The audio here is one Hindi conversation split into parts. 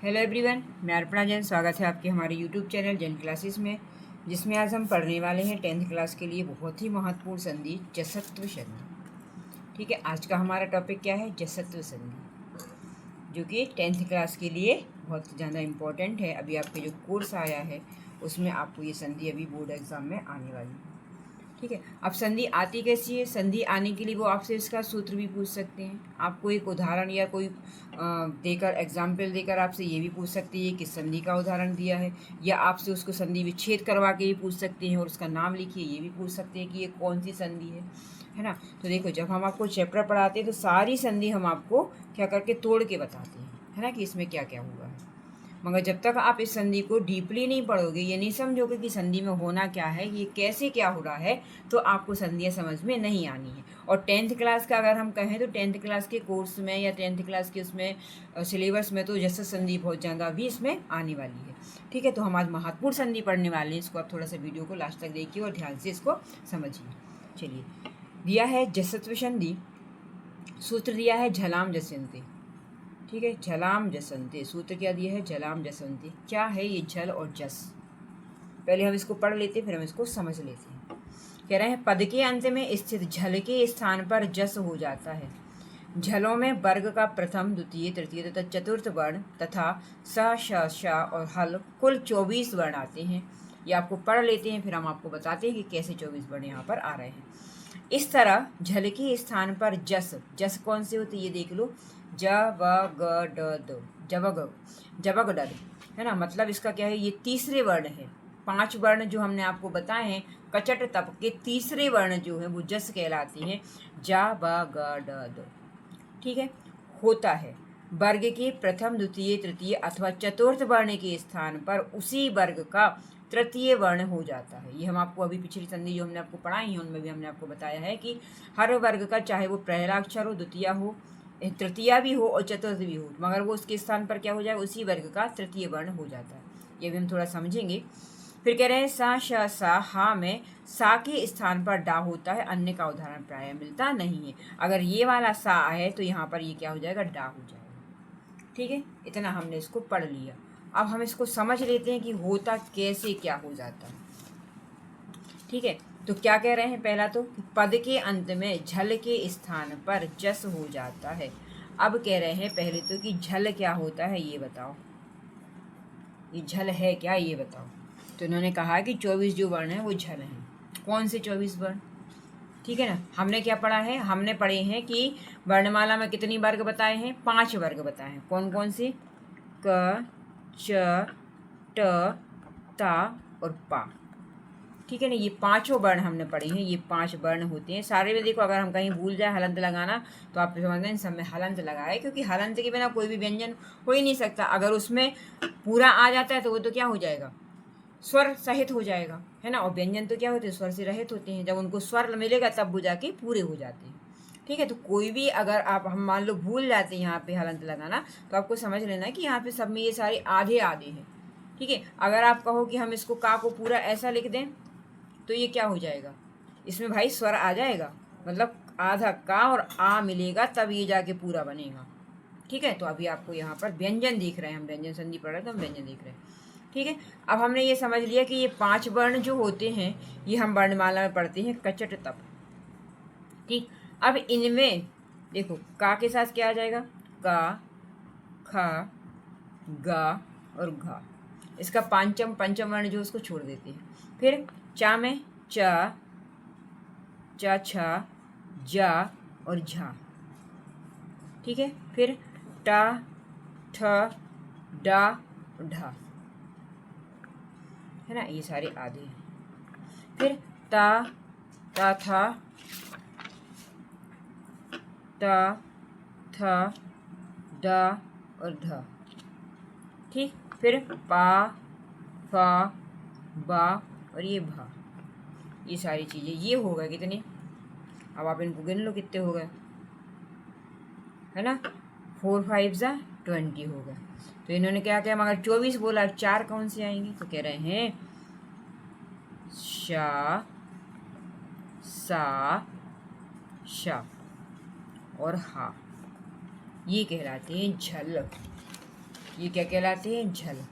हेलो एवरीवन, मैं अर्पणा जैन। स्वागत है आपके हमारे यूट्यूब चैनल जैन क्लासेस में, जिसमें आज हम पढ़ने वाले हैं 10th क्लास के लिए बहुत ही महत्वपूर्ण संधि जसत्व संधि। ठीक है, आज का हमारा टॉपिक क्या है? जसत्व संधि, जो कि 10th क्लास के लिए बहुत ज़्यादा इम्पोर्टेंट है। अभी आपके जो कोर्स आया है उसमें आपको ये संधि अभी बोर्ड एग्ज़ाम में आने वाली है। ठीक है, अब संधि आती कैसी है? संधि आने के लिए वो आपसे इसका सूत्र भी पूछ सकते हैं, आपको एक उदाहरण या कोई देकर एग्जाम्पल देकर आपसे ये भी पूछ सकते हैं किस संधि का उदाहरण दिया है, या आपसे उसको संधि विच्छेद करवा के भी पूछ सकते हैं और उसका नाम लिखिए, ये भी पूछ सकते हैं कि ये कौन सी संधि है ना। तो देखो, जब हम आपको चैप्टर पढ़ाते हैं तो सारी संधि हम आपको क्या करके तोड़ के बताते हैं, है ना, कि इसमें क्या क्या हुआ है। मगर जब तक आप इस संधि को डीपली नहीं पढ़ोगे, ये नहीं समझोगे कि संधि में होना क्या है, ये कैसे क्या हो रहा है, तो आपको संधियाँ समझ में नहीं आनी है। और 10th क्लास का अगर हम कहें तो 10th क्लास के कोर्स में या 10th क्लास के उसमें सिलेबस में तो जस संधि बहुत ज़्यादा भी इसमें आने वाली है। ठीक है, तो हम आज महत्वपूर्ण संधि पढ़ने वाले हैं। इसको आप थोड़ा सा वीडियो को लास्ट तक देखिए और ध्यान से इसको समझिए। चलिए, दिया है जसत्व संधि, सूत्र दिया है झलाम जसंते। ठीक है, झलाम जसंते, सूत्र क्या दिया है? झलाम जसंते। क्या है ये झल और जस? पहले हम इसको पढ़ लेते हैं, फिर हम इसको समझ लेते हैं। कह रहे हैं, पद के अंत में स्थित झल के स्थान पर जस हो जाता है। झलों में वर्ग का प्रथम, द्वितीय, तृतीय तथा चतुर्थ वर्ण तथा स, श, श और हल कुल 24 वर्ण आते हैं। ये आपको पढ़ लेते हैं, फिर हम आपको बताते हैं कि कैसे 24 वर्ण यहाँ पर आ रहे हैं। इस तरह झल के स्थान पर जस, जस कौन से होते ये देख लो, ज व ग ड द, जबग, जबग डद, है ना। मतलब इसका क्या है? ये तीसरे वर्ण है। 5 वर्ण जो हमने आपको बताए हैं कचट तप के तीसरे वर्ण जो है वो जस कहलाते हैं। जा ब ग ड द। ठीक है, होता है वर्ग के प्रथम, द्वितीय, तृतीय अथवा चतुर्थ वर्ण के स्थान पर उसी वर्ग का तृतीय वर्ण हो जाता है। ये हम आपको अभी पिछली संधि जो हमने आपको पढ़ाई है उनमें भी हमने आपको बताया है कि हर वर्ग का, चाहे वो पहला अक्षर हो, द्वितीय हो, तृतीया भी हो और चतुर्थ भी हो, मगर वो उसके स्थान पर क्या हो जाए? उसी वर्ग का तृतीय वर्ण हो जाता है। ये भी हम थोड़ा समझेंगे। फिर कह रहे हैं, सा, श, सा, हा में सा के स्थान पर डा होता है, अन्य का उदाहरण प्राय मिलता नहीं है। अगर ये वाला सा है तो यहाँ पर ये क्या हो जाएगा? डा हो जाएगा। ठीक है, इतना हमने इसको पढ़ लिया। अब हम इसको समझ लेते हैं कि होता कैसे क्या हो जाता है। ठीक है, तो क्या कह रहे हैं? पहला तो पद के अंत में झल के स्थान पर जस हो जाता है। अब कह रहे हैं पहले तो कि झल क्या होता है ये बताओ, ये झल है क्या ये बताओ। तो इन्होंने कहा कि 24 जो वर्ण है वो झल हैं। कौन से 24 वर्ण? ठीक है ना, हमने क्या पढ़ा है? हमने पढ़े हैं कि वर्णमाला में कितनी वर्ग बताए हैं? 5 वर्ग बताए हैं। कौन कौन से? क, च, ट, ता और पा। ठीक है ना, ये 5 वर्ण हमने पढ़े हैं। ये 5 वर्ण होते हैं सारे में। देखो, अगर हम कहीं भूल जाए हलंत लगाना तो आप समझते हैं सब में हलंत लगाए, क्योंकि हलंत के बिना कोई भी व्यंजन हो ही नहीं सकता। अगर उसमें पूरा आ जाता है तो वो तो क्या हो जाएगा? स्वर सहित हो जाएगा, है ना। और व्यंजन तो क्या होते हैं? स्वर से रहित होते हैं। जब उनको स्वर मिलेगा तब वो जाके पूरे हो जाते हैं। ठीक है, तो कोई भी अगर आप, हम मान लो भूल जाते हैं यहाँ पे हलंत लगाना, तो आपको समझ लेना कि यहाँ पे सब में ये सारे आधे आधे हैं। ठीक है, अगर आप कहो कि हम इसको का को पूरा ऐसा लिख दें तो ये क्या हो जाएगा? इसमें भाई स्वर आ जाएगा, मतलब आधा का और आ मिलेगा तब ये जाके पूरा बनेगा। ठीक है, तो अभी आपको यहाँ पर व्यंजन दिख रहे हैं, हम व्यंजन संधि पढ़ रहे हैं तो हम व्यंजन देख रहे हैं। ठीक है, अब हमने ये समझ लिया कि ये 5 वर्ण जो होते हैं ये हम वर्णमाला में पढ़ते हैं कचट तप। ठीक, अब इनमें देखो का के साथ क्या आ जाएगा? का, खा, गा और घा। इसका पंचम वर्ण जो उसको छोड़ देते हैं। फिर चा में चा, चा, छा, जा और झा। ठीक है, फिर टा, ठ, डा, ढा, है ना, ये सारे आधे हैं। फिर ता, ता था, ता, था, डा और धा। ठीक, फिर पा, फा, बा और ये भा। ये सारी चीज़ें ये हो गए कितने? अब आप इनको गिन लो कितने हो गए, है ना। 4 5 जा 20 हो गए। तो इन्होंने क्या किया? मगर 24 बोला, 4 कौन से आएंगे? तो कह रहे हैं शा, सा, शा और हा, ये कहलाते हैं झल। ये क्या कहलाते हैं? झल।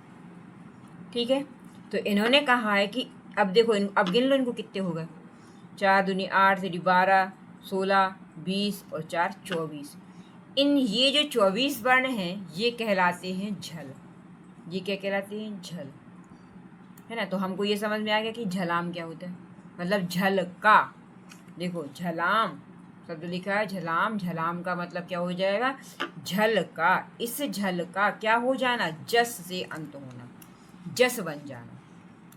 ठीक है, तो इन्होंने कहा है कि अब देखो अब गिन लो इनको कितने हो गए। 4 दूनी 8, 3 12, 16, 20 और 4 24। इन ये जो 24 वर्ण हैं ये कहलाते हैं झल। ये क्या कहलाते हैं? झल, है ना। तो हमको ये समझ में आ गया कि झलाम क्या होता है, मतलब झल का। देखो झलाम शब्द लिखा है, झलाम। झलाम का मतलब क्या हो जाएगा? झल का। इस झल का क्या हो जाना? जस से अंत होना, जस बन जाना।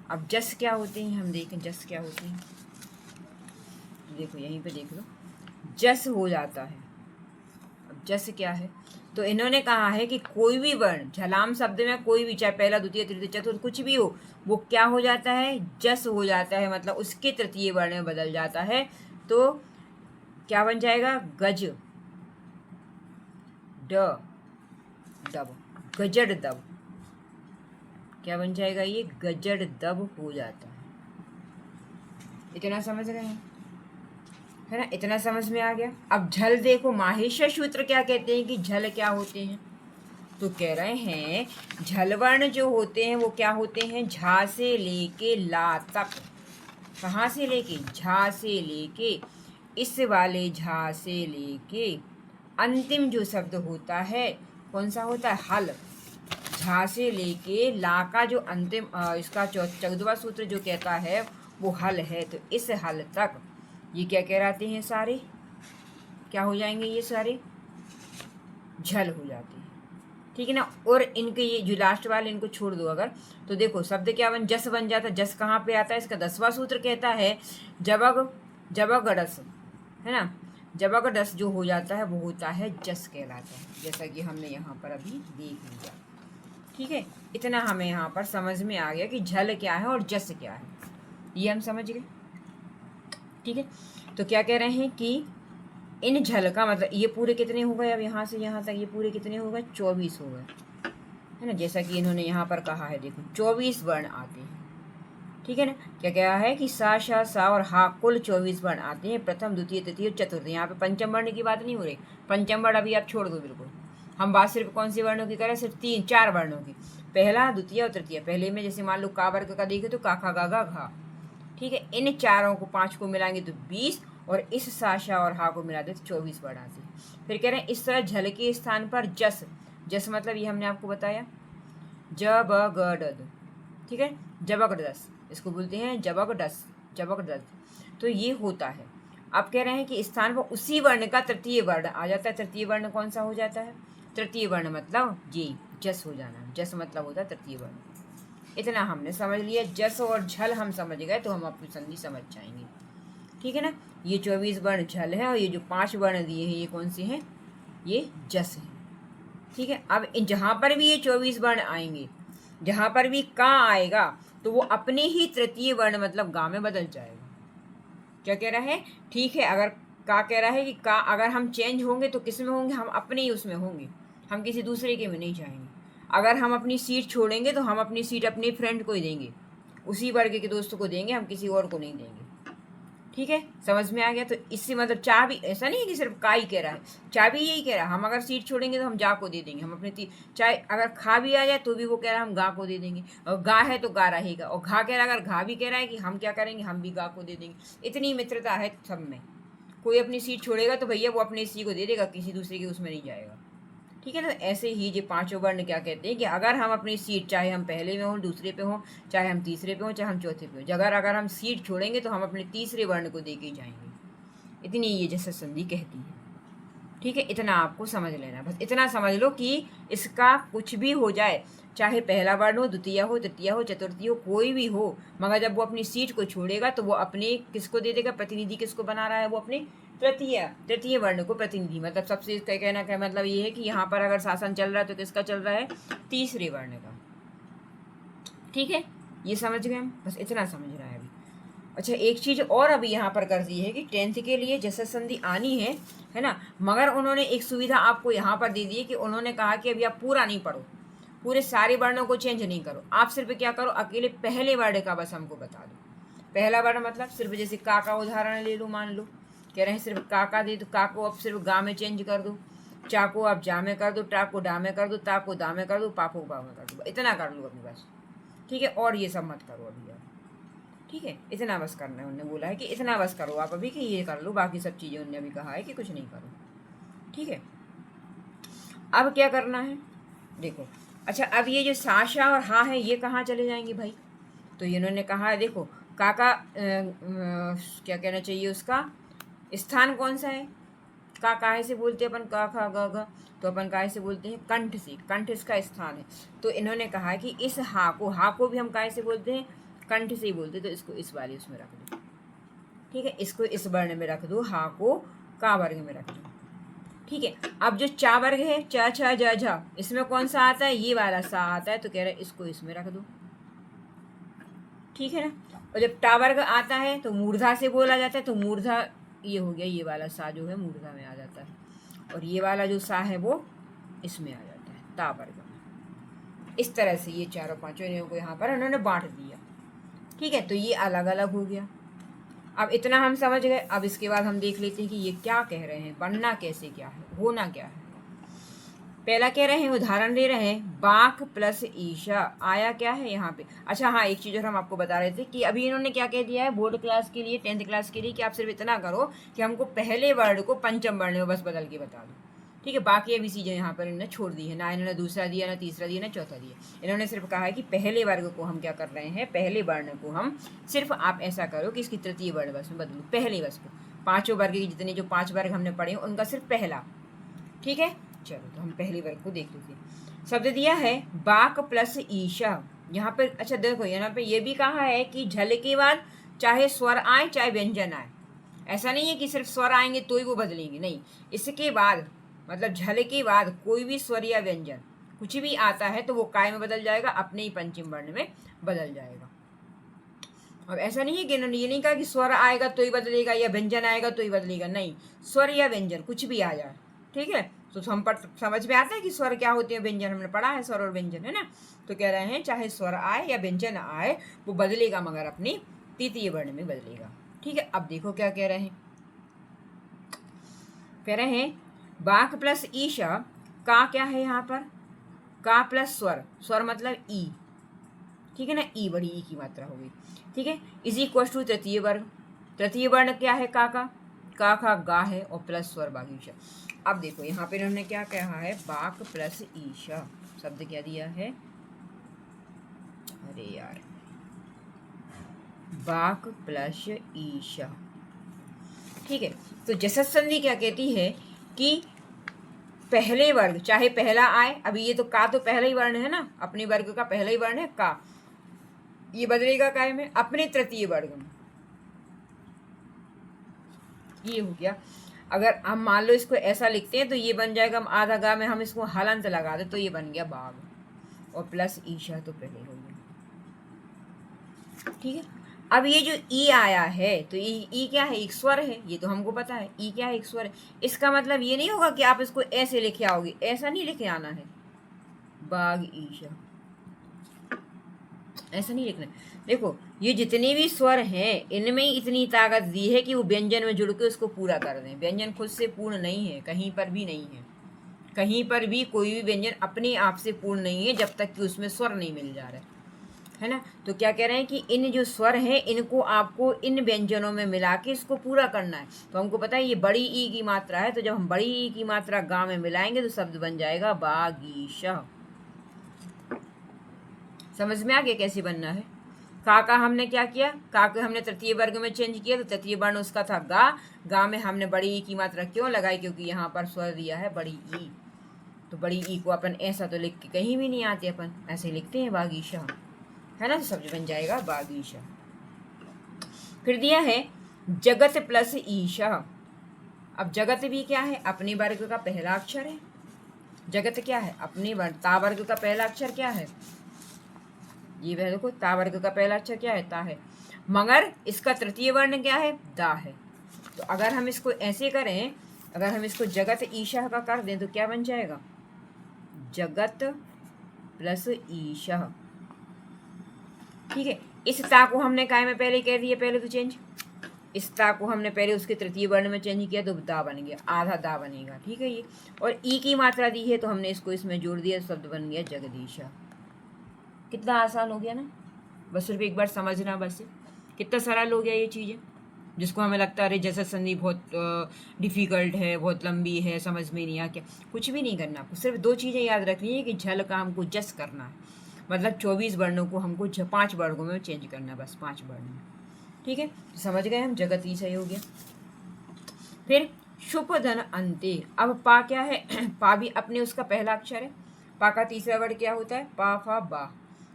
अब जस क्या होते हैं हम देखें, जस क्या होते हैं। देखो यहीं पे देख लो, जस हो जाता है। अब जस क्या है? तो इन्होंने कहा है कि कोई भी वर्ण झलाम शब्द में कोई भी, चाहे पहला द्वितीय तृतीय चतुर्थ कुछ भी हो, वो क्या हो जाता है? जस हो जाता है, मतलब उसके तृतीय वर्ण में बदल जाता है। तो क्या बन जाएगा? गज ड दब, गजड़ दब। क्या बन जाएगा? ये गजड़ दब हो जाता है। इतना समझ रहे हैं, है ना। इतना समझ में आ गया। अब झल देखो, माहेश्वर सूत्र क्या कहते हैं कि झल क्या होते हैं। तो कह रहे हैं झल वर्ण जो होते हैं वो क्या होते हैं? झा से लेके ला तक। कहाँ से लेके? झा से लेके, इस वाले झा से लेके अंतिम जो शब्द होता है कौन सा होता है? हल। झा से लेके ला का जो अंतिम इसका 14वां सूत्र जो कहता है वो हल है। तो इस हल तक ये क्या कहलाते हैं? सारे क्या हो जाएंगे? ये सारे झल हो जाते हैं। ठीक है ना। और इनके ये जो लास्ट वाले इनको छोड़ दो अगर, तो देखो शब्द क्या बन? जस बन जाता है। जस कहाँ पे आता है? इसका 10वां सूत्र कहता है जबग जबगडस, है ना। जबगडस जो हो जाता है वो होता है जस कहलाता है, जैसा कि हमने यहाँ पर अभी देख लिया। ठीक है, इतना हमें यहाँ पर समझ में आ गया कि झल क्या है और जस क्या है, ये हम समझ गए। ठीक है, तो क्या कह रहे हैं कि इन झल का मतलब ये पूरे कितने हो गए? अब यहाँ से यहाँ तक ये पूरे कितने हो गए? 24 हो गए, है ना। जैसा कि इन्होंने यहाँ पर कहा है, देखो 24 वर्ण आते हैं। ठीक है ना। क्या क्या है कि सा, शा, सा और हा कुल 24 वर्ण आते हैं। प्रथम द्वितीय तृतीय चतुर्थ। यहाँ पे पंचम वर्ण की बात नहीं हो रही। पंचम वर्ण अभी आप छोड़ दो बिल्कुल। हम बात सिर्फ कौन सी वर्णों की करें? सिर्फ 3-4 वर्णों की। पहला, द्वितीय और तृतीय। पहले में जैसे मान लो का वर्ग का देखे तो का, खा, गा, गा, घा। ठीक है, इन चारों को 5 को मिलाएंगे तो 20, और इस साशा और हा को मिला दे तो 24 वर्ण आते हैं। फिर कह रहे हैं इस तरह झल के स्थान पर जस। जस मतलब ये हमने आपको बताया जबगडद। ठीक है, जबगडस इसको बोलते हैं, जबगडस, जबगडद। तो ये होता है। अब कह रहे हैं कि स्थान पर उसी वर्ण का तृतीय वर्ण आ जाता है। तृतीय वर्ण कौन सा हो जाता है? तृतीय वर्ण मतलब ये जस हो जाना। जस मतलब होता है तृतीय वर्ण। इतना हमने समझ लिया। जस और झल हम समझ गए तो हम अपनी संधि समझ जाएंगे। ठीक है ना। ये 24 वर्ण झल है और ये जो 5 वर्ण दिए हैं ये कौन से हैं? ये जस है। ठीक है, अब जहाँ पर भी ये 24 वर्ण आएंगे, जहाँ पर भी का आएगा तो वो अपने ही तृतीय वर्ण मतलब गा में बदल जाएगा। क्या कह रहा है? ठीक है, अगर का कह रहा है कि का अगर हम चेंज होंगे तो किस में होंगे? हम अपने ही उसमें होंगे, हम किसी दूसरे के में नहीं जाएंगे। अगर हम अपनी सीट छोड़ेंगे तो हम अपनी सीट अपने फ्रेंड को ही देंगे, उसी वर्ग के दोस्तों को देंगे, हम किसी और को नहीं देंगे। ठीक है, समझ में आ गया। तो इससे मतलब चाह भी ऐसा नहीं है कि सिर्फ का ही कह रहा है, चाह भी यही कह रहा है। हम अगर सीट छोड़ेंगे तो हम जा को दे देंगे, हम अपने चाहे अगर खा भी आ जाए तो भी वो कह रहा है हम गा को दे देंगे, और गा है तो गा रहेगा, और घा कह रहा है, अगर घा भी कह रहा है कि हम क्या करेंगे, हम भी गा को दे देंगे। इतनी मित्रता है सब में। कोई अपनी सीट छोड़ेगा तो भैया वो अपने इसी को दे देगा, किसी दूसरे के उसमें नहीं जाएगा। ठीक है ना। ऐसे ही ये 5 वर्ण क्या कहते हैं कि अगर हम अपनी सीट, चाहे हम पहले में हों, दूसरे पे हों, चाहे हम तीसरे पे हों, चाहे हम चौथे पे हों, अगर हम सीट छोड़ेंगे तो हम अपने तीसरे वर्ण को दे के जाएंगे। इतनी ये जैसे संधि कहती है। ठीक है, इतना आपको समझ लेना। बस इतना समझ लो कि इसका कुछ भी हो जाए, चाहे पहला वर्ण हो, द्वितीय हो, तृतीय हो, चतुर्थी हो, कोई भी हो, मगर जब वो अपनी सीट को छोड़ेगा तो वो अपने किसको दे देगा? प्रतिनिधि किसको बना रहा है? वो अपने तृतीय वर्ण को प्रतिनिधि, मतलब सबसे कहना का मतलब ये है कि यहाँ पर अगर शासन चल रहा है तो किसका चल रहा है? तीसरे वर्ण का। ठीक है, ये समझ गए हम। बस इतना समझ रहा है अभी। अच्छा, एक चीज और अभी यहाँ पर कर दी है कि 10th के लिए जैसे संधि आनी है ना, मगर उन्होंने एक सुविधा आपको यहाँ पर दे दी है कि उन्होंने कहा कि अभी आप पूरा नहीं पढ़ो, पूरे सारे वर्णों को चेंज नहीं करो, आप सिर्फ क्या करो, अकेले पहले वर्ण का बस हमको बता दो। पहला वर्ण मतलब सिर्फ जैसे का उदाहरण ले लो, मान लो कह रहे हैं सिर्फ का दे, तो का को अब सिर्फ गा में चेंज कर दो। चा को आप जा में कर दो, टा को डा में कर दो, ता को दा में कर दो, पा को बा में कर दो, इतना कर लो अभी बस। ठीक है, और ये सब मत करो अभी आप। ठीक है, इतना बस करना है। उन्होंने बोला है कि इतना बस करो आप अभी, कि ये कर लो, बाकी सब चीज़ें उन्होंने अभी कहा है कि कुछ नहीं करो। ठीक है, अब क्या करना है देखो। अच्छा, अब ये जो साशा और हा है ये कहाँ चले जाएंगे भाई? तो इन्होंने कहा है देखो, काका क्या कहना चाहिए, उसका स्थान कौन सा है? का काहे से बोलते हैं अपन, का खा गा गा, तो अपन काहे से बोलते हैं? कंठ से। कंठ इसका स्थान है। तो इन्होंने कहा है कि इस हा को भी हम काहे से बोलते हैं? कंठ से ही बोलते हैं। तो इसको इस वाले उसमें रख दो। ठीक है, इसको इस वर्ण में रख दो, हा को का वर्ग में रख दो। ठीक है, अब जो चा वर्ग है, चा छा जा झा, इसमें कौन सा आता है? ये वाला सा आता है। तो कह रहे हैं इसको इसमें रख दो। ठीक है ना। और जब टा वर्ग आता है तो मूर्धा से बोला जाता है। तो मूर्धा ये हो गया, ये वाला सा जो है मूर्धा में आ जाता है, और ये वाला जो सा है वो इसमें आ जाता है, ता वर्ग में। इस तरह से ये चारों पांचों इन्हों को यहाँ पर उन्होंने बांट दिया। ठीक है, तो ये अलग अलग हो गया। अब इतना हम समझ गए। अब इसके बाद हम देख लेते हैं कि ये क्या कह रहे हैं, बनना कैसे क्या है, होना क्या है। पहला कह रहे हैं, उदाहरण दे रहे हैं, बाक प्लस ईशा आया क्या है यहाँ पे। अच्छा हाँ, एक चीज़ और हम आपको बता रहे थे कि अभी इन्होंने क्या कह दिया है बोर्ड क्लास के लिए, 10th क्लास के लिए, कि आप सिर्फ इतना करो कि हमको पहले वर्ड को पंचम वर्ण में बस बदल के बता दो। ठीक है, बाकी अभी चीज़ें यहाँ पर इन्होंने छोड़ दी है, ना इन्होंने दूसरा दिया, ना तीसरा दिया, ना चौथा दिया। इन्होंने सिर्फ कहा है कि पहले वर्ग को हम क्या कर रहे हैं, पहले वर्ण को हम सिर्फ आप ऐसा करो कि इसकी तृतीय वर्ण बस में बदलो, पहले बस को। पाँचों वर्ग की जितने जो 5 वर्ग हमने पढ़े उनका सिर्फ पहला। ठीक है, चलो तो हम पहले वर्ग को देख लेते हैं। शब्द दिया है बाक प्लस ईशा। यहाँ पर अच्छा देखो, यहाँ पे ये भी कहा है कि झल के बाद चाहे स्वर आए चाहे व्यंजन आए। ऐसा नहीं है कि सिर्फ स्वर आएंगे तो ही वो बदलेंगे, नहीं। इसके बाद मतलब झल के बाद कोई भी स्वर या व्यंजन कुछ भी आता है तो वो काय में बदल जाएगा, अपने ही पंचम वर्ण में बदल जाएगा। अब ऐसा नहीं है कि इन्होंने ये नहीं कहा कि स्वर आएगा तो ही बदलेगा या व्यंजन आएगा तो ही बदलेगा, नहीं। स्वर या व्यंजन कुछ भी आ जाए। ठीक है, तो हम पर समझ में आता है कि स्वर क्या होते हैं, व्यंजन हमने पढ़ा है, स्वर और व्यंजन, है ना। तो कह रहे हैं चाहे स्वर आए या व्यंजन आए वो बदलेगा, मगर अपनी तृतीय वर्ण में बदलेगा। ठीक है, अब देखो क्या कह रहे हैं। कह रहे हैं बाक प्लस ईशा, का क्या है यहाँ पर? का प्लस स्वर, स्वर मतलब ई। ठीक है ना, ई बड़ी ई की मात्रा होगी। ठीक है, इज इक्वल टू तृतीय वर्ग। तृतीय वर्ण क्या है? का खा गा है, और प्लस स्वर बाग ईशा। अब देखो यहाँ पे इन्होंने क्या कहा है, बाक प्लस ईशा। शब्द क्या दिया है, अरे यार, बाक प्लस ईशा। ठीक है, तो जसत संधि क्या कहती है कि पहले वर्ग चाहे पहला आए, अभी ये तो का तो पहला ही वर्ण है ना, अपने वर्ग का पहला ही वर्ण है का, ये बदलेगा काय में, अपने तृतीय वर्ग में। ये हो गया। अगर हम मान लो इसको ऐसा लिखते हैं तो ये बन जाएगा, आधा गा में हम इसको हलंत लगा दे तो ये बन गया बाग, और प्लस ईशा तो पहले हो गया। ठीक है, अब ये जो ई आया है तो ई क्या है? एक स्वर है, ये तो हमको पता है। ई क्या है? एक स्वर है। इसका मतलब ये नहीं होगा कि आप इसको ऐसे लिखे आओगे, ऐसा नहीं लिखे आना है, बाग ईशा, ऐसा नहीं लिखना। देखो ये जितने भी स्वर हैं इनमें इतनी ताकत दी है कि वो व्यंजन में जुड़ के उसको पूरा कर दें। व्यंजन खुद से पूर्ण नहीं है, कहीं पर भी नहीं है। कहीं पर भी कोई भी व्यंजन अपने आप से पूर्ण नहीं है जब तक कि उसमें स्वर नहीं मिल जा रहा है ना। तो क्या कह रहे हैं कि इन जो स्वर हैं इनको आपको इन व्यंजनों में मिला के इसको पूरा करना है। तो हमको पता है ये बड़ी ई की मात्रा है, तो जब हम बड़ी ई की मात्रा गा में मिलाएंगे तो शब्द बन जाएगा बागीशा। समझ में आ गया कैसे बनना है। का हमने क्या किया, का को हमने तृतीय वर्ग में चेंज किया, तो तृतीय वर्ण उसका था गा में हमने बड़ी ई की मात्रा क्यों लगाई? क्योंकि यहाँ पर स्वर दिया है बड़ी ई, तो बड़ी ई को अपन ऐसा तो लिख के कहीं भी नहीं आते, अपन ऐसे लिखते हैं बागीशा, है ना। तो शब्द बन जाएगा बागीशा। फिर दिया है जगत प्लस ईशा। अब जगत भी क्या है? अपने वर्ग का पहला अक्षर है। जगत क्या है? अपने वर्ग, ता वर्ग का पहला अक्षर क्या है? ये वह देखो, ता वर्ग का पहला अक्षर क्या है? ता है, मगर इसका तृतीय वर्ण क्या है? दा है। तो अगर हम इसको ऐसे करें, अगर हम इसको जगत ईशा का कर दें तो क्या बन जाएगा? जगत प्लस ईशा। ठीक है, इस ता को हमने काय में पहले कह दिया, पहले तो चेंज, इस ता को हमने पहले उसके तृतीय वर्ण में चेंज किया तो दा बन गया, आधा दा बनेगा, ठीक है ये। और ई की मात्रा दी है तो हमने इसको इसमें जोड़ दिया, शब्द बन गया जगदीशा। कितना आसान हो गया ना, बस सिर्फ एक बार समझना, बस कितना सरल हो गया ये चीज़ें, जिसको हमें लगता है अरे जैसा संधि बहुत डिफ़िकल्ट है, बहुत लंबी है, समझ में नहीं आ क्या। कुछ भी नहीं करना, आपको सिर्फ 2 चीज़ें याद रखनी है कि झल का हमको जस करना है, मतलब 24 वर्णों को हमको 5 वर्गों में चेंज करना है, बस 5 वर्ण में, ठीक है। तो समझ गए हम, जगत ही सही हो गया। फिर शुभ धन अंते, अब पा क्या है पा भी अपने उसका पहला अक्षर है, पा का तीसरा वर्ड क्या होता है, पा फा बा,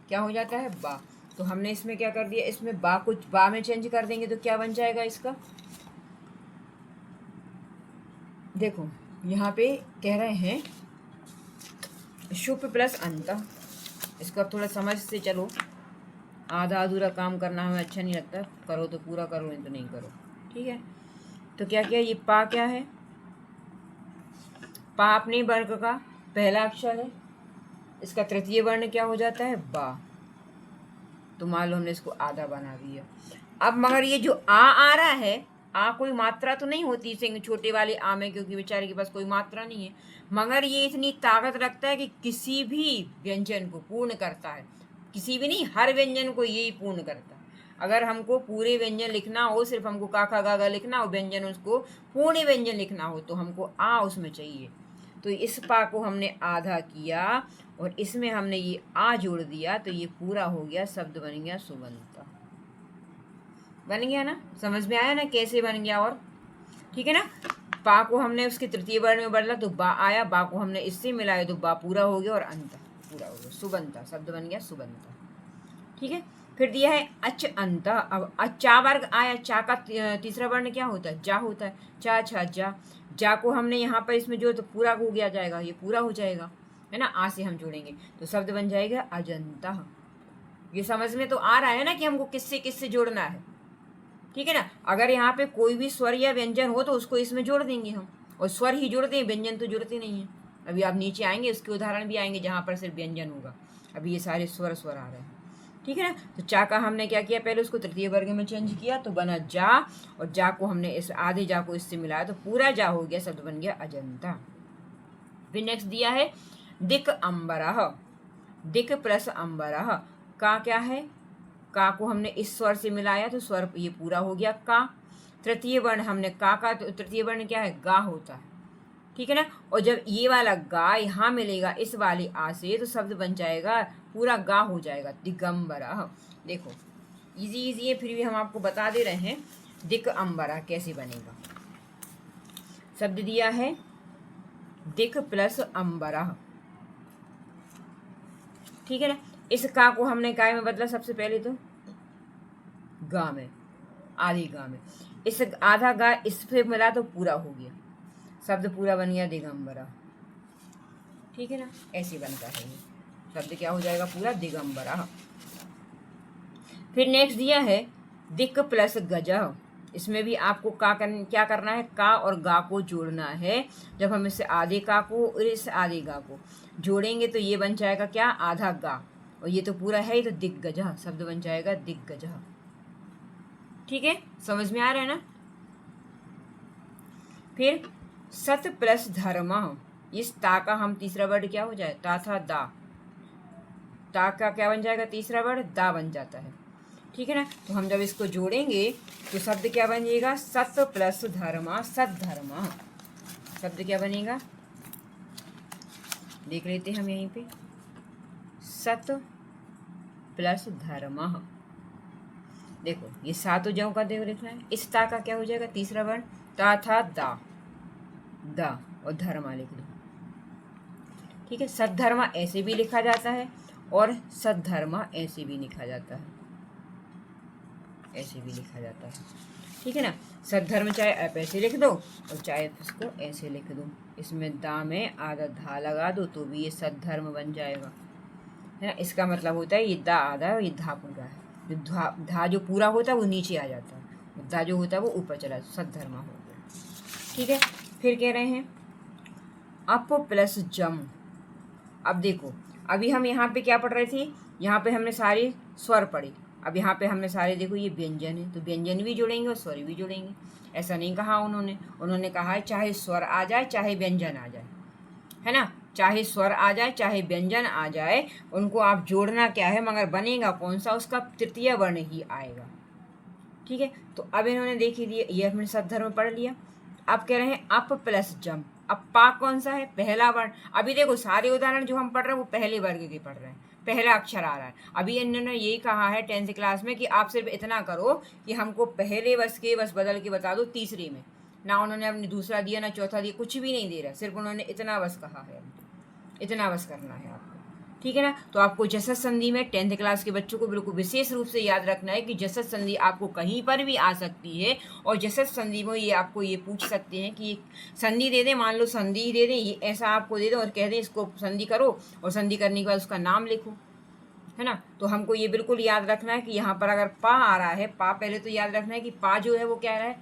क्या हो जाता है, बा। तो हमने इसमें क्या कर दिया, इसमें बा कुछ बा में चेंज कर देंगे तो क्या बन जाएगा इसका, देखो यहाँ पे कह रहे हैं शुभ प्लस अंत। इसको अब थोड़ा समझ से चलो, आधा अधूरा काम करना हमें अच्छा नहीं लगता, करो तो पूरा करो, नहीं तो नहीं करो, ठीक है। तो क्या क्या, ये पा क्या है, पा अपने वर्ग का पहला अक्षर है, इसका तृतीय वर्ण क्या हो जाता है, बा। तो मान लो हमने इसको आधा बना दिया। अब मगर ये जो आ रहा है, आ कोई मात्रा तो नहीं होती सिंह छोटे वाले आ में, क्योंकि बेचारे के पास कोई मात्रा नहीं है, मगर ये इतनी ताकत रखता है कि किसी भी व्यंजन को पूर्ण करता है, किसी भी नहीं, हर व्यंजन को यही पूर्ण करता है। अगर हमको पूरे व्यंजन लिखना हो, सिर्फ हमको काका गागा लिखना हो व्यंजन, उसको पूर्ण व्यंजन लिखना हो तो हमको आ उसमें चाहिए। तो इस पा को हमने आधा किया और इसमें हमने ये आ जोड़ दिया, तो ये पूरा हो गया, शब्द बन गया सुबंता। बन गया ना, समझ में आया ना कैसे बन गया, और ठीक है ना। पा को हमने उसके तृतीय वर्ण में बदला तो बा आया, बा को हमने इससे मिलाया तो बा पूरा हो गया और अंत पूरा हो गया, सुबंता, शब्द बन गया सुबंता, ठीक है। फिर दिया है अच अंत, अब चा वर्ग आया, चा का तीसरा वर्ण क्या होता है, जा होता है, चा छा जा, जा को हमने यहाँ पर इसमें जो तो पूरा हो गया जाएगा, ये पूरा हो जाएगा, है ना, आ से हम जोड़ेंगे तो शब्द बन जाएगा अजंता। ये समझ में तो आ रहा है ना कि हमको किससे किससे जोड़ना है, ठीक है ना। अगर यहाँ पे कोई भी स्वर या व्यंजन हो तो उसको इसमें जोड़ देंगे हम, और स्वर ही जोड़ते हैं, व्यंजन तो जोड़ते नहीं है। अभी आप नीचे आएंगे उसके उदाहरण भी आएंगे जहाँ पर सिर्फ व्यंजन होगा, अभी ये सारे स्वर स्वर आ रहे हैं, ठीक है ना। तो चा का हमने क्या किया, पहले उसको तृतीय वर्ग में चेंज किया तो बना जा, और जा को हमने इस आधे जा को इससे मिलाया तो पूरा जा हो गया, शब्द बन गया अजंता। फिर नेक्स्ट दिया है दिक अंबरह, दिक प्लस अंबरह, का क्या है, का को हमने इस स्वर से मिलाया तो स्वर ये पूरा हो गया का। तृतीय वर्ण हमने का तृतीय वर्ण क्या है, गा होता है, ठीक है ना। और जब ये वाला गा यहाँ मिलेगा इस वाली आ से तो शब्द बन जाएगा, पूरा गा हो जाएगा, दिगंबरा। देखो इजी इजी है, फिर भी हम आपको बता दे रहे हैं दिक अंबरा कैसे बनेगा। शब्द दिया है दिक प्लस अंबरा, ठीक है ना। इस का को हमने काय में बदला, सबसे पहले तो गा में, आधी गा में, इस आधा गा इससे मिला तो पूरा हो गया, शब्द पूरा बन गया दिगंबरा, ठीक है ना। ऐसे बनता है ये शब्द, क्या हो जाएगा पूरा दिगंबरा। फिर नेक्स्ट दिया है दिक प्लस गजह, इसमें भी आपको क्या करना है, का और गा को जोड़ना है। जब हम इसे आधे का को और इस आधे गा को जोड़ेंगे तो ये बन जाएगा क्या, आधा गा, और ये तो पूरा है ही तो दिग्गजह, शब्द बन जाएगा दिग्गजह, ठीक है, समझ में आ रहा है ना। फिर सत प्लस धर्म, इस ता का हम तीसरा वर्ड क्या हो जाए, ता था दा, ता का क्या बन जाएगा तीसरा वर्ड, दा बन जाता है, ठीक है ना। तो हम जब इसको जोड़ेंगे तो शब्द क्या बनेगा, सत प्लस धर्मा, सत धर्मा, शब्द क्या बनेगा, देख लेते हैं हम यहीं पे, सत प्लस धर्मा। देखो ये सातों जौ का देव लिखना है, इस ता का क्या हो जाएगा तीसरा वर्ण, ता था दा, दा और धर्मा लिख दो, ठीक है। सद्धर्मा ऐसे भी लिखा जाता है और सद्धर्मा ऐसे भी लिखा जाता है, ऐसे भी लिखा जाता है, ठीक है ना। सद्धर्म चाहे आप ऐसे लिख दो और चाहे इसको ऐसे लिख दो, इसमें दा में आधा धा लगा दो तो भी ये सद्धर्म बन जाएगा, है ना। इसका मतलब होता है ये दा आधा है और ये धा पूरा है, जो धा जो पूरा होता है वो नीचे आ जाता है, दा जो होता है वो ऊपर चला जाता है, सद्धर्मा हो गया, ठीक है। फिर कह रहे हैं अप प्लस जम। अब देखो अभी हम यहाँ पे क्या पढ़ रहे थे, यहाँ पे हमने सारे स्वर पढ़े, अब यहाँ पे हमने सारे देखो ये व्यंजन है, तो व्यंजन भी जोड़ेंगे और स्वर भी जोड़ेंगे। ऐसा नहीं कहा उन्होंने कहा है चाहे स्वर आ जाए चाहे व्यंजन आ जाए, है ना, चाहे स्वर आ जाए चाहे व्यंजन आ जाए, उनको आप जोड़ना क्या है, मगर बनेगा कौन सा, उसका तृतीय वर्ण ही आएगा। ठीक है, तो अब इन्होंने देख ही लिया, ये हमने सद्धर्म पढ़ लिया। अब कह रहे हैं अप प्लस जम। अब पा कौन सा है, पहला वर्ण। अभी देखो सारे उदाहरण जो हम पढ़ रहे हैं वो पहले वर्ग के पढ़ रहे हैं, पहला अक्षर आ रहा है। अभी इन्होंने यही कहा है 10th क्लास में कि आप सिर्फ इतना करो कि हमको पहले वर्ष के बस बदल के बता दो तीसरे में, ना उन्होंने अपनी दूसरा दिया ना चौथा दिया, कुछ भी नहीं दे रहा, सिर्फ उन्होंने इतना बस कहा है, इतना बस करना है आपको। ठीक है ना, तो आपको जसद संधि में 10th क्लास के बच्चों को बिल्कुल विशेष रूप से याद रखना है कि जसद संधि आपको कहीं पर भी आ सकती है, और जसद संधि में ये आपको ये पूछ सकते हैं कि संधि दे दें, मान लो संधि दे दें, ये ऐसा आपको दे दें और कह दें इसको संधि करो, और संधि करने के बाद उसका नाम लिखो, है ना। तो हमको ये बिल्कुल याद रखना है कि यहाँ पर अगर पा आ रहा है, पा पहले तो याद रखना है कि पा जो है वो क्या है,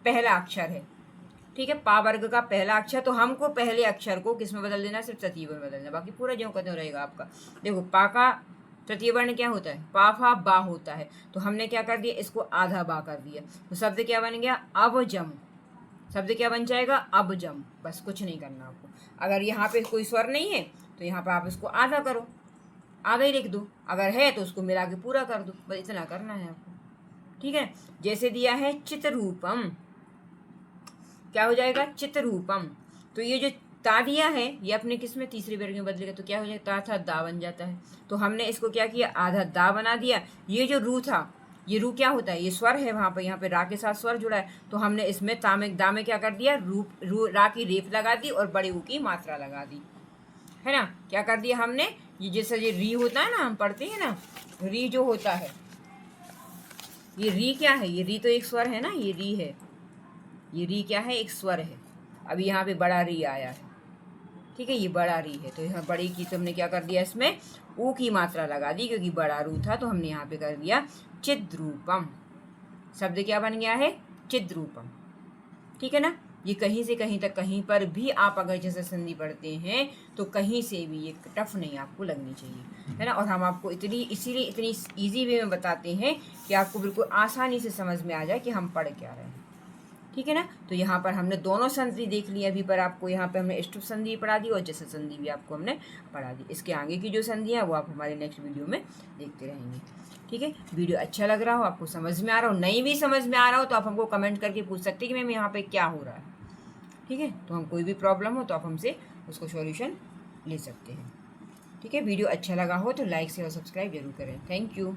पहला अक्षर है। ठीक है, पा वर्ग का पहला अक्षर, तो हमको पहले अक्षर को किस में बदल देना, सिर्फ तृतीय वर्ण बदलना, बाकी पूरा जो कहते रहेगा आपका। देखो पा का तृतीय वर्ण क्या होता है, पा फा बा होता है, तो हमने क्या कर दिया, इसको आधा बा कर दिया, तो शब्द क्या बन गया, अब जम। शब्द क्या बन जाएगा, अब जम। बस कुछ नहीं करना आपको। अगर यहाँ पे कोई स्वर नहीं है तो यहाँ पर आप इसको आधा करो, आधा ही लिख दो, अगर है तो उसको मिला के पूरा कर दो, बस इतना करना है आपको। ठीक है, जैसे दिया है चित्ररूपम, क्या हो जाएगा, चित्ररूपम। तो ये जो ता दिया है ये अपने किस में, तीसरे वर्ग में बदलेगा, तो क्या हो जाएगा, ता था दा बन जाता है। तो हमने इसको क्या किया, आधा दा बना दिया। ये जो रू था, ये रू क्या होता है, ये स्वर है, वहाँ पर यहाँ पे रा के साथ स्वर जुड़ा है, तो हमने इसमें ता में दा में क्या कर दिया, रू रा की रेफ लगा दी और बड़े ऊ की मात्रा लगा दी, है ना। क्या कर दिया हमने, ये जैसे ये री होता है ना, हम पढ़ते हैं ना, री जो होता है, ये री क्या है, ये री तो एक स्वर है ना, ये री है, ये री क्या है, एक स्वर है। अभी यहाँ पे बड़ा री आया है, ठीक है, ये बड़ा री है, तो यहाँ बड़ी की तो हमने क्या कर दिया, इसमें ऊ की मात्रा लगा दी, क्योंकि बड़ा रू था, तो हमने यहाँ पे कर दिया चिद्रूपम। शब्द क्या बन गया है, चिद्रूपम। ठीक है ना, ये कहीं से कहीं तक, कहीं पर भी आप अगर जैसे संधि पढ़ते हैं तो कहीं से भी ये टफ नहीं आपको लगनी चाहिए, है ना। और हम आपको इसीलिए इतनी ईजी वे में बताते हैं कि आपको बिल्कुल आसानी से समझ में आ जाए कि हम पढ़ क्या रहे हैं। ठीक है ना, तो यहाँ पर हमने दोनों संधि देख ली अभी पर आपको, यहाँ पे हमने स्टुप संधि पढ़ा दी और जसद संधि भी आपको हमने पढ़ा दी। इसके आगे की जो संधि है वो आप हमारे नेक्स्ट वीडियो में देखते रहेंगे। ठीक है, वीडियो अच्छा लग रहा हो, आपको समझ में आ रहा हो, नहीं भी समझ में आ रहा हो तो आप हमको कमेंट करके पूछ सकते हैं कि मैम यहाँ पे क्या हो रहा है। ठीक है, तो हम कोई भी प्रॉब्लम हो तो आप हमसे उसको सॉल्यूशन ले सकते हैं। ठीक है, वीडियो अच्छा लगा हो तो लाइक शेयर और सब्सक्राइब जरूर करें। Thank you.